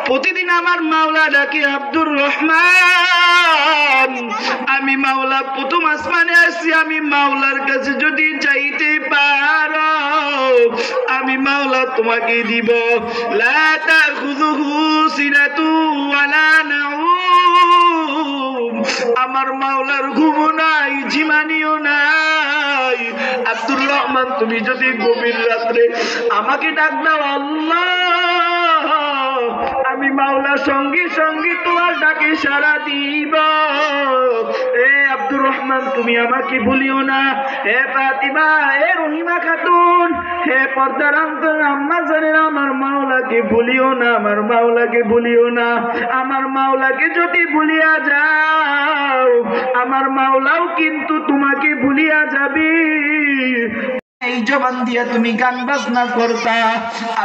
প্রতিদিন আমার মাওলা ডাকে আব্দুর রহমান। আমি মাওলা প্রথম আসমানে আসছি, আমি মাওলার কাছে যদি চাইতে পারো আমি মাওলা তোমাকে দিব। লা তাখুযুহু সিনাতু ওয়ালা নাউম, আমার মাওলার ঘুম নাই, ঝিমানিও নাই। আব্দুর রহমান তুমি যদি গভীর রাত্রে আমাকে ডাক দাও আল্লাহ, আমি মাওলা সঙ্গে সঙ্গে তোমার ডাকে সাড়া দিব। এ আব্দুর রহমান তুমি আমাকে ভুলিও না। হে ফাতিমা, হে রহিমা খাতুন, হে পর্দার অন্তর আম্মা জানেন, আমার মাওলাকে ভুলিও না, আমার মাওলাকে ভুলিও না। আমার মাওলাকে যদি ভুলিয়া যাও আমার মাওলাও কিন্তু তোমাকে ভুলিয়া যাবে। এই জবান দিয়া তুমি গান বাজনা করতা,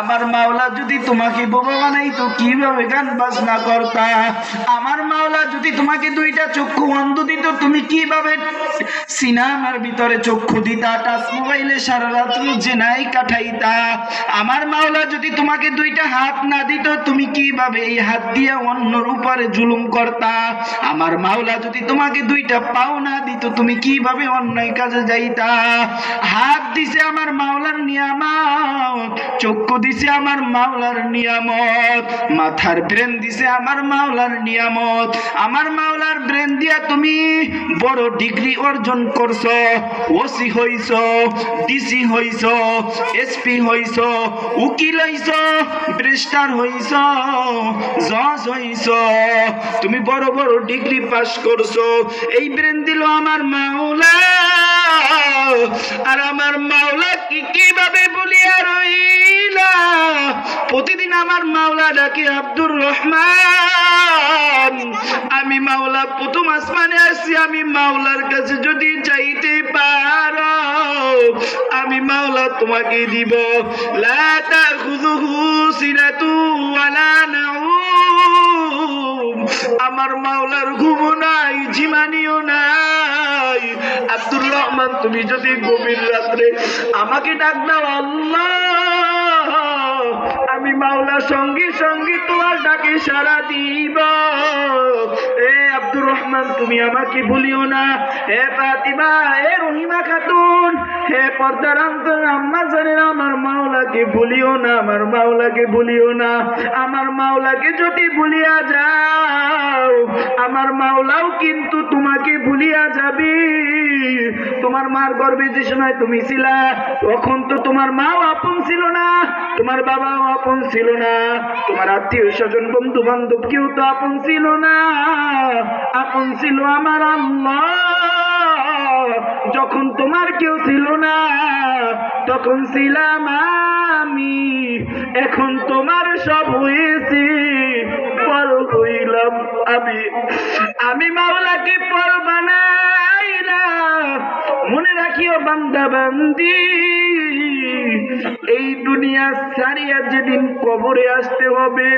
আমার মাওলা যদি তোমাকে বোবা বানাইতো কিভাবে গান বাজনা করতা? আমার মাওলা যদি তোমাকে দুইটা চক্ষু অন্ধ দিত তুমি কিভাবে সিনেমার ভিতরে চক্ষু দিতা, টাচ মোবাইলে সারা রাত্রি জেনাই কাটাইতা? আমার মাওলা যদি তোমাকে দুইটা হাত না দিত তুমি কিভাবে এই হাত দিয়ে অন্যর উপরে জুলুম করতা? আমার মাওলা যদি তোমাকে দুইটা পাও না দিত তুমি কিভাবে অন্যায় কাজে যাইতা? হাত দিছে আমার মাওলার নিয়ামত, চক্ষু দিছে আমার মাওলার নিয়ামত, মাথার ব্রেন দিছে আমার মাওলার নিয়ামত। আমার মাওলার ব্রেন দিয়া তুমি বড় ডিগ্রি অর্জন করছো, ওসি হইছো, ডিসি হইছো, এসপি হইছো, উকিল হইছো, ব্যারিস্টার হইছো, জজ হইছো, তুমি বড় বড় ডিগ্রি পাস করছো। এই ব্রেন দিল আমার মাওলা, আর আমার মাওলা কিভাবে বলিয়া রইলা? প্রতিদিন আমার মাওলা ডাকে আব্দুর রহমান। আমি মাওলা প্রথম আসমানে আসছি, আমি মাওলার কাছে যদি চাইতে পারো আমি মাওলা তোমাকে দিব। লা তাখুযুহু সিনাতু ওয়ালা নাউম, আমার মাওলার ঘুম নাই, ঝিমানিও নাই। আব্দুর রহমান তুমি যদি গভীর রাত্রে আমাকে ডাক দাও আল্লাহ, আমি মাওলা সঙ্গে সঙ্গে তোমার ডাকে সাড়া দিব। এ আব্দুর রহমান তুমি আমাকে ভুলিও না। হে ফাতিমা, হে রহিমা খাতুন, হে পর্দার অন্তর আম্মা জানেন, আমার মাওলাকে ভুলিও না, আমার মাওলাকে ভুলিও না। আমার মাওলাকে যদি ভুলিয়া যাও আমার মাওলাও কিন্তু তোমাকে ভুলিয়া যাবে। তোমার মার গর্ভে যে সময় তুমি ছিলা তখন তো তোমার মাও আপন ছিল না, তোমার বাবাও আপন ছিল না, তোমার আত্মীয় স্বজন বন্ধু বান্ধব কেউ তো আপন ছিল না। আপন ছিল আমার আল্লাহ। যখন তোমার কেউ ছিল না তখন ছিলাম আমি। এখন তোমার সব হয়েছে, বড় হইলাম আমি। আমি মাওলাকে পর বানাই না। মনে রাখিও বান্দা বান্দি, এই দুনিয়া ছাড়িয়া যেদিন কবরে আসতে হবে